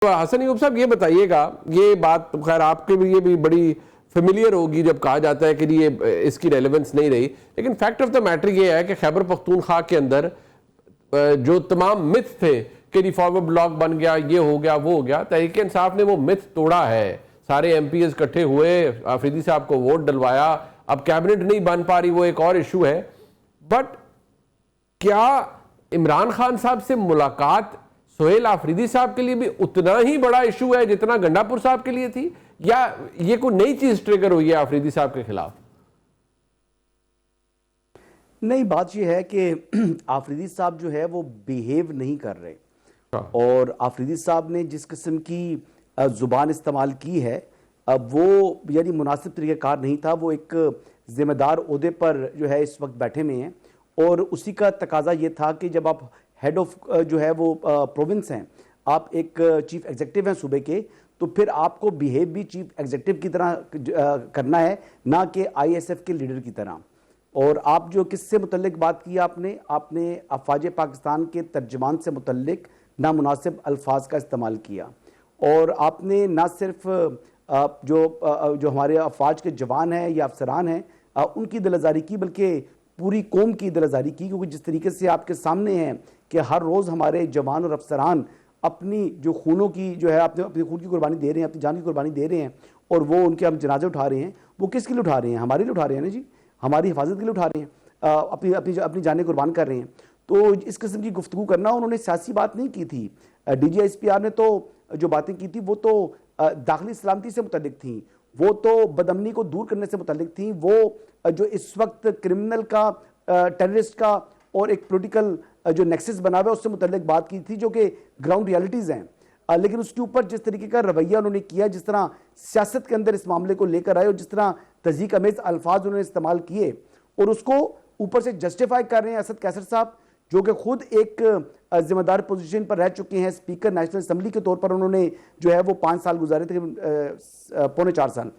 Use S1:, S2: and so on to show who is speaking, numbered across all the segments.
S1: तो हसन यूब साहब ये बताइएगा, ये बात तो खैर आपके लिए भी बड़ी फेमिलियर होगी जब कहा जाता है कि ये इसकी रेलेवेंस नहीं रही, लेकिन फैक्ट ऑफ द मैटर ये है कि खैबर पख्तूनख्वा के अंदर जो तमाम मिथ थे कि फॉरवर्ड ब्लॉक बन गया, ये हो गया, वो हो गया, तहरीक इंसाफ ने वो मिथ तोड़ा है। सारे एमपीएस इकट्ठे हुए, आफरीदी साहब को वोट डलवाया, अब कैबिनेट नहीं बन पा रही, वो एक और इशू है। बट क्या इमरान खान साहब से मुलाकात सोहेल आफरीदी साहब के लिए भी उतना ही बड़ा इशू है जितना गंडापुर साहब के लिए थी, या ये कोई नई चीज ट्रिगर हुई है आफरीदी साहब के खिलाफ?
S2: नहीं, बात यह है कि आफरीदी साहब जो है वो बिहेव नहीं कर रहे, और आफरीदी साहब ने जिस किस्म की जुबान इस्तेमाल की है वो यानी मुनासिब तरीक़ाकार नहीं था। वो एक जिम्मेदार ओहदे पर जो है इस वक्त बैठे हुए हैं, और उसी का तकाजा ये था कि जब आप हेड ऑफ जो है वो प्रोविंस हैं, आप एक चीफ एग्जीक्यूटिव हैं सूबे के, तो फिर आपको बिहेव भी चीफ एग्जीक्यूटिव की तरह करना है, ना कि आईएसएफ के लीडर की तरह। और आप जो किससे मुतल्लिक बात की आपने अफवाज पाकिस्तान के तर्जमान से मुतल्लिक नामुनासिब अल्फाज का इस्तेमाल किया, और आपने ना सिर्फ जो हमारे अफवाज के जवान हैं या अफसरान हैं उनकी दिलआज़ारी की, बल्कि पूरी कौम की दिलआज़ारी की। क्योंकि जिस तरीके से आपके सामने है कि हर रोज़ हमारे जवान और अफसरान अपनी जो खूनों की जो है अपनी खून की कुर्बानी दे रहे हैं, अपनी जान की कुर्बानी दे रहे हैं, और वो उनके हम जनाजे उठा रहे हैं, वो किसके लिए उठा रहे हैं? हमारे लिए उठा रहे हैं ना जी, हमारी हिफाजत के लिए उठा रहे हैं, अपनी जानें कुर्बान कर रहे हैं। तो इस किस्म की गुफ्तगू करना, उन्होंने सियासी बात नहीं की थी। DGISPR ने तो जो बातें की थी वो तो दाखिली सलामती से मुतल्लिक थी, वो तो बदअमनी को दूर करने से मुतल्लिक थी, वो जो इस वक्त क्रिमिनल का, टेररिस्ट का और एक पॉलिटिकल जो नेक्सस बना हुआ है उससे मुतल्लिक बात की थी, जो कि ग्राउंड रियलिटीज़ हैं। लेकिन उसके ऊपर जिस तरीके का रवैया उन्होंने किया, जिस तरह सियासत के अंदर इस मामले को लेकर आए, और जिस तरह तज़ीक अमेज़ अल्फाज उन्होंने इस्तेमाल किए, और उसको ऊपर से जस्टिफाई कर रहे हैं असद कैसर साहब, जो कि खुद एक जिम्मेदार पोजीशन पर रह चुके हैं, स्पीकर नेशनल असम्बली के तौर पर उन्होंने जो है वो 5 साल गुजारे थे, पौने 4 साल।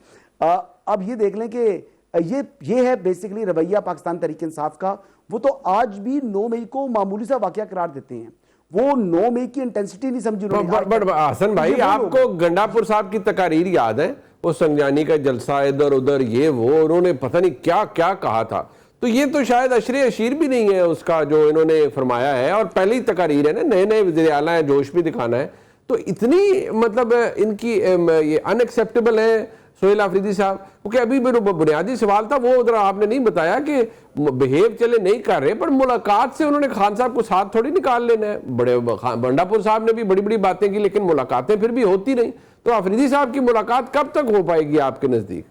S2: अब ये देख लें कि ये है बेसिकली रवैया पाकिस्तान तहरीक इंसाफ का। वो तो आज भी 9 मई को मामूली सा वाकया करार देते हैं, वो 9 मई की इंटेंसिटी नहीं समझी उन्होंने।
S1: हसन भाई, आपको गंडापुर साहब की तकारीर याद है? वो संजानी का जलसा, इधर उधर, ये वो, उन्होंने पता नहीं क्या क्या कहा था। तो ये तो शायद अशरे अशीर भी नहीं है उसका जो इन्होंने फरमाया है, और पहली तकारीर है ना, नए नए वज़ीर आला है, जोश भी दिखाना है। तो इतनी मतलब इनकी ये अनएक्सेप्टेबल है सोहेल आफरीदी साहब, क्योंकि अभी मेरा बुनियादी सवाल था वो उधर आपने नहीं बताया कि बिहेव चले नहीं कर रहे, पर मुलाकात से उन्होंने खान साहब को साथ थोड़ी निकाल लेना है। बड़े बंडापुर साहब ने भी बड़ी बड़ी बातें की, लेकिन मुलाकातें फिर भी होती नहीं। तो आफरीदी साहब की मुलाकात कब तक हो पाएगी आपके नज़दीक?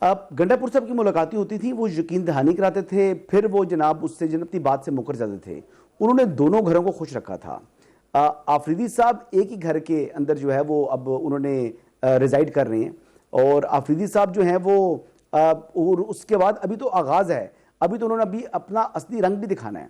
S2: अब गंडापुर साहब की मुलाकातें होती थी, वो यकीन दहानी कराते थे, फिर वो जनाब उससे अपनी बात से मुकर जाते थे। उन्होंने दोनों घरों को खुश रखा था। आफरीदी साहब एक ही घर के अंदर जो है वो अब उन्होंने रिजाइड कर रहे हैं, और आफरीदी साहब जो हैं वो और उसके बाद अभी तो आगाज़ है, अभी तो उन्होंने अभी अपना असली रंग भी दिखाना है।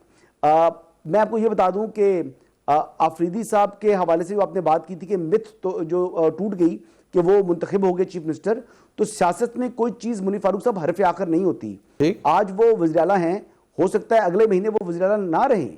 S2: मैं आपको ये बता दूं कि आफरीदी साहब के हवाले से जो आपने बात की थी कि मिथ तो जो टूट गई कि वो मुंतखब हो गए चीफ मिनिस्टर, तो सियासत में कोई चीज़ मुनीर फारूक साहब हरफ आखिर नहीं होती। आज वो वज़ीर आला हैं, हो सकता है अगले महीने वो वज़ीर आला ना रहे,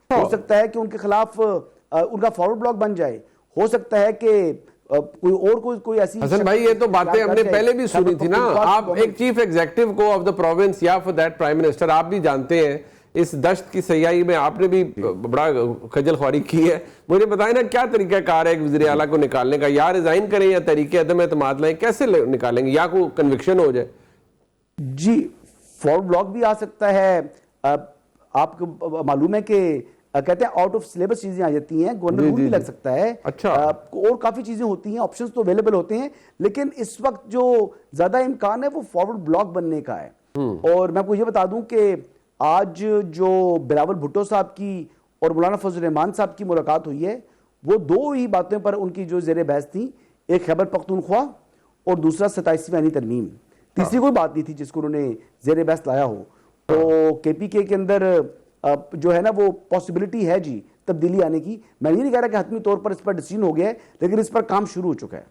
S2: हो सकता है कि उनके खिलाफ उनका फॉरवर्ड ब्लॉक बन जाए, हो सकता है कि कोई ऐसी।
S1: हसन भाई, ये तो बातें हमने पहले भी सुनी थी ना। आप एक चीफ एग्जीक्यूटिव को ऑफ द प्रोविंस या फॉर दैट प्राइम मिनिस्टर, आप भी जानते हैं इस दश्त की सयाही में आपने भी बड़ा खजल ख्वारी की है। मुझे बताएं ना क्या तरीका कार है एक वज़ीर आला को निकालने का? या रिजाइन करें या तरीके अदम एतमाद लाएं, कैसे निकालेंगे? या कोई कन्विक्शन हो जाए?
S2: जी, फॉरवर्ड ब्लॉक भी आ सकता है। आपको मालूम है कि कहते हैं आउट ऑफ सिलेबस चीजें आ जाती हैं, गवर्नर रूल भी लग सकता है।
S1: अच्छा।
S2: और काफी चीजें होती हैं, ऑप्शंस तो अवेलेबल होते हैं, लेकिन इस वक्त जो ज्यादा इम्कान है वो फॉरवर्ड ब्लॉक बनने का है। और मैं आपको ये बता दूं कि आज जो बिलावल भुट्टो साहब की और मौलाना फजल रहमान साहब की मुलाकात हुई है, वो दो ही बातों पर उनकी जो जेर बहस थी, एक खैबर पख्तूनख्वा और दूसरा 27वीं आईनी तरमीम। तीसरी कोई बात नहीं थी जिसको उन्होंने जेर बहस लाया हो। तो KPK के अंदर जो है ना वो पॉसिबिलिटी है जी तब्दीली आने की। मैं ये नहीं कह रहा कि हतमी तौर पर इस पर डिसीजन हो गया है, लेकिन इस पर काम शुरू हो चुका है।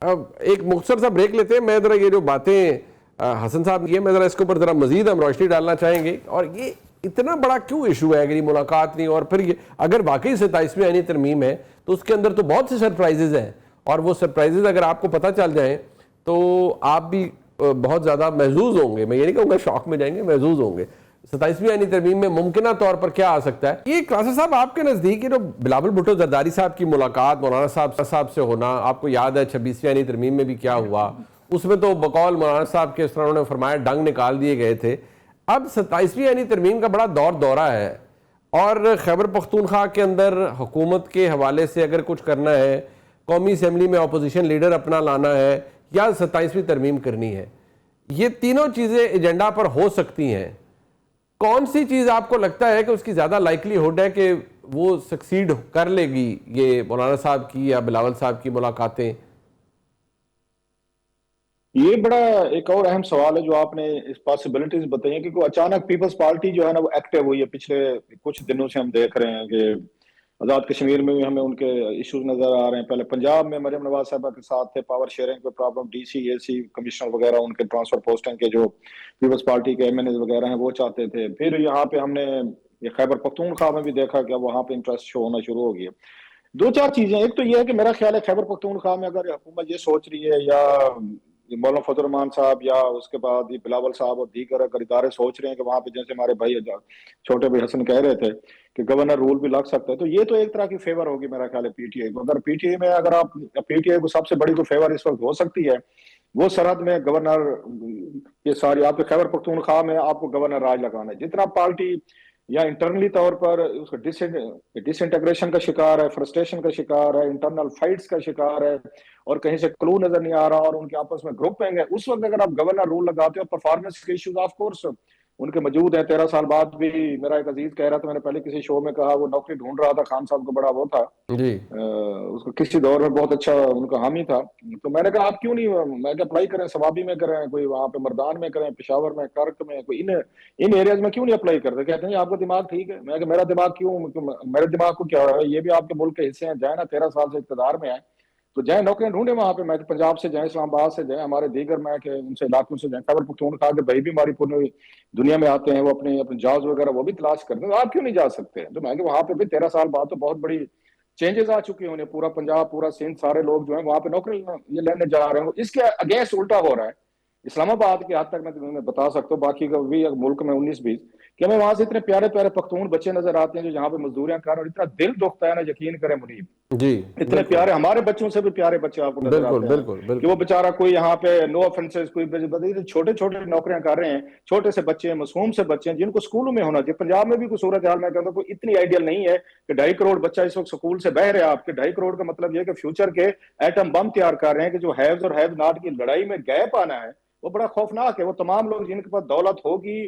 S1: अब एक मुख्तसर सा ब्रेक लेते हैं। मैं जरा ये जो बातें हसन साहब की है, मैं जरा इसके ऊपर जरा मजीद हम रोशनी डालना चाहेंगे। और ये इतना बड़ा क्यों इशू है अगर ये मुलाकात नहीं? और फिर ये अगर वाकई 27वीं आईनी तरमीम है तो उसके अंदर तो बहुत से सरप्राइजेज हैं, और वो सरप्राइजेज अगर आपको पता चल जाए तो आप भी बहुत ज़्यादा महजूज होंगे। मैं ये नहीं कहूँगा शौक में जाएंगे, महजूज होंगे। 27वीं आईनी तरमीम में मुमकिन तौर पर क्या आ सकता है? ये क्लासा साहब आपके नज़दीक जो बिलावल भुट्टो जरदारी साहब की मुलाकात मौलाना साहब से होना, आपको याद है 26वीं आईनी तरमीम में भी क्या हुआ? उसमें तो बकौल मौलाना साहब के इस तरह उन्होंने फरमाया डंग निकाल दिए गए थे। अब 27वीं यानी तरमीम का बड़ा दौरा है, और खैबर पख्तूनख्वा के अंदर हुकूमत के हवाले से अगर कुछ करना है, कौमी असम्बली में अपोजिशन लीडर अपना लाना है या 27वीं तरमीम करनी है, ये तीनों चीज़ें एजेंडा पर हो सकती हैं। कौन सी चीज़ आपको लगता है कि उसकी ज़्यादा लाइकलीहुड है कि वो सक्सीड कर लेगी, ये मौलाना साहब की या बिलावल साहब की मुलाकातें?
S3: ये बड़ा एक और अहम सवाल है जो आपने इस पॉसिबिलिटीज बताई है, क्योंकि अचानक पीपल्स पार्टी जो है ना वो एक्टिव हुई है। पिछले कुछ दिनों से हम देख रहे हैं कि आजाद कश्मीर में भी हमें उनके इश्यूज नजर आ रहे हैं। पहले पंजाब में मरियम नवाज साहबा के साथ थे, पावर शेयरिंग पे प्रॉब्लम, डीसी एसी कमिश्नर वगैरह उनके ट्रांसफर पोस्टिंग के जो पीपल्स पार्टी के एमएनए वगैरह हैं वो चाहते थे। फिर यहाँ पे हमने ये खैबर पख्तूनख्वा में भी देखा कि अब वहाँ पे इंटरेस्ट शो होना शुरू हो गया। दो चार चीजें, एक तो ये है कि मेरा ख्याल है खैबर पख्तूनख्वा में अगर हुकूमत ये सोच रही है, या मौलाना फजल रहमान साहब या उसके बाद ये बिलावल साहब और दीगर अगर इदारे सोच रहे हैं कि वहां पे जैसे हमारे भाई छोटे भाई हसन कह रहे थे कि गवर्नर रूल भी लग सकता है, तो ये तो एक तरह की फेवर होगी मेरा ख्याल है पीटीआई को। अगर पीटीआई में अगर आप पीटीआई को सबसे बड़ी जो फेवर इस वक्त हो सकती है वो सरहद में गवर्नर, ये सारी आपके खैबर पख्तूनख्वा में आपको गवर्नर राज लगाना है। जितना पार्टी या इंटरनली तौर पर उसका डिसइंटीग्रेशन का शिकार है, फ्रस्ट्रेशन का शिकार है, इंटरनल फाइट्स का शिकार है, और कहीं से क्लू नजर नहीं आ रहा और उनके आपस में ग्रुपिंग है, उस वक्त अगर आप गवर्नर रूल लगाते हो, परफॉर्मेंस के इश्यूज ऑफ कोर्स उनके मौजूद है। 13 साल बाद भी मेरा एक अजीज कह रहा था, मैंने पहले किसी शो में कहा, वो नौकरी ढूंढ रहा था, खान साहब को बड़ा वो था
S1: जी,
S3: उसको किसी दौर में बहुत अच्छा उनका हामी था। तो मैंने कहा आप क्यों नहीं, मैं क्या अप्लाई करें, सवाबी में करें, कोई वहां पे मर्दान में करें, पेशावर में, कर्क में, कोई इन एरियाज में क्यों नहीं अप्लाई करते? कहते हैं आपका दिमाग ठीक है। मैं मेरा दिमाग क्यों, मेरे दिमाग को क्या हो रहा है, ये भी आपके मुल्क के हिस्से हैं, जाए ना, 13 साल से इक़्तिदार में है तो जाए नौकरियां ढूंढे वहां पे। मैं पंजाब से जाए, इस्लामाबाद से जाए, हमारे दीगर मैं के उनसे इलाकों से जाए, खैबर पख्तूनख्वा के भाई भी हमारी पूरी दुनिया में आते हैं, वो अपने अपने जॉब्स वगैरह वो भी तलाश करते हैं, तो आप क्यों नहीं जा सकते? तो मैं वहां पे भी 13 साल बाद तो बहुत बड़ी चेंजेस आ चुके हैं उन्हें, पूरा पंजाब, पूरा सिंध, सारे लोग जो है वहां पे नौकरी ये लेने जा रहे हैं। इसके अगेंस्ट उल्टा हो रहा है इस्लामाबाद के हद तक मैं तुम्हें बता सकता हूँ, बाकी का भी मुल्क में 19-20 कि हमें वहां से इतने प्यारे प्यारे पख्तून बच्चे नजर आते हैं जो यहाँ पे मजदूरियां कर रहे हैं, और इतना दिल दुखता है ना, यकीन करें मुनीब,
S1: जी,
S3: इतने प्यारे हमारे बच्चों से भी प्यारे बच्चे आपको नजर
S1: बिल्कुल
S3: आते हैं
S1: बिल्कुल
S3: कि
S1: बिल्कुल।
S3: वो बेचारा कोई यहाँ पे नो ऑफेंसेस, कोई छोटे छोटे नौकरियां कर रहे हैं, छोटे से बच्चे, मासूम से बच्चे हैं जिनको स्कूलों में होना चाहिए। पंजाब में भी कोई सूरत हाल मैं कहता हूँ कोई इतनी आइडियल नहीं है कि 2.5 करोड़ बच्चा इस वक्त स्कूल से बह रहे हैं। आपके 2.5 करोड़ का मतलब यह कि फ्यूचर के एटम बम तैयार कर रहे हैं, कि जो हैव्स और हैव नॉट की लड़ाई में गैप आना है वो बड़ा खौफनाक है। वो तमाम लोग जिनके पास दौलत होगी,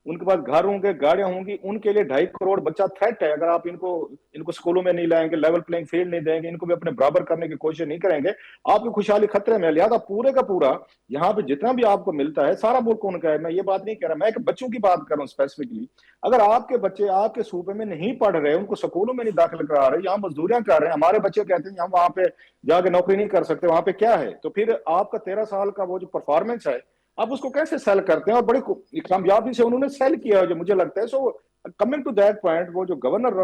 S3: उनके पास घर होंगे, गाड़ियां होंगी, उनके लिए 2.5 करोड़ बच्चा थ्रेट है। अगर आप इनको स्कूलों में नहीं लाएंगे, लेवल प्लेइंग फील्ड नहीं देंगे, इनको भी अपने बराबर करने की कोशिश नहीं करेंगे, आपकी खुशहाली खतरे में। लिहाजा पूरे का पूरा यहाँ पे जितना भी आपको मिलता है सारा मुल्क उनका है। मैं ये बात नहीं कह रहा, मैं एक बच्चों की बात कर रहा हूँ स्पेसिफिकली। अगर आपके बच्चे आपके सूबे में नहीं पढ़ रहे, उनको स्कूलों में नहीं दाखिल करा रहे, यहाँ मजदूरियां कर रहे हैं, हमारे बच्चे कहते हैं हम वहां पे जाके नौकरी नहीं कर सकते, वहां पे क्या है? तो फिर आपका 13 साल का वो जो परफॉर्मेंस है आप उसको कैसे सेल करते हैं? और बड़ी कामयाबी से उन्होंने सेल किया जो मुझे लगता है। So coming to that point, वो जो गवर्नर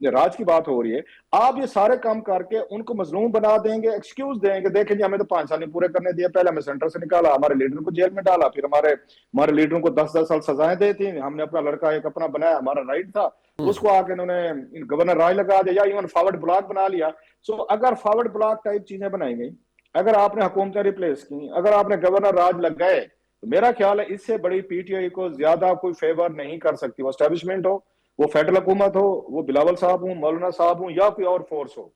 S3: राज की बात हो रही है, आप ये सारे काम करके उनको मजलूम बना देंगे, एक्सक्यूज देंगे, देखें जी हमें तो 5 साल नहीं पूरे करने दिए, पहले हमें सेंटर से निकाला, हमारे लीडर को जेल में डाला, फिर हमारे लीडरों को 10-10 साल सजाएं दी थी, हमने अपना लड़का एक अपना बनाया, हमारा राइट था, उसको आके इन्होंने गवर्नर राज लगा दिया, या इवन फॉरवर्ड ब्लॉक बना लिया। सो अगर फॉरवर्ड ब्लॉक टाइप चीजें बनाई गई, अगर आपने हुकूमतें रिप्लेस की, अगर आपने गवर्नर राज लग गए, तो मेरा ख्याल है इससे बड़ी पीटीआई को ज्यादा कोई फेवर नहीं कर सकती। वो एस्टेब्लिशमेंट हो, वो फेडरल हुकूमत हो, वो बिलावल साहब हो, मौलाना साहब हो, या कोई और फोर्स हो।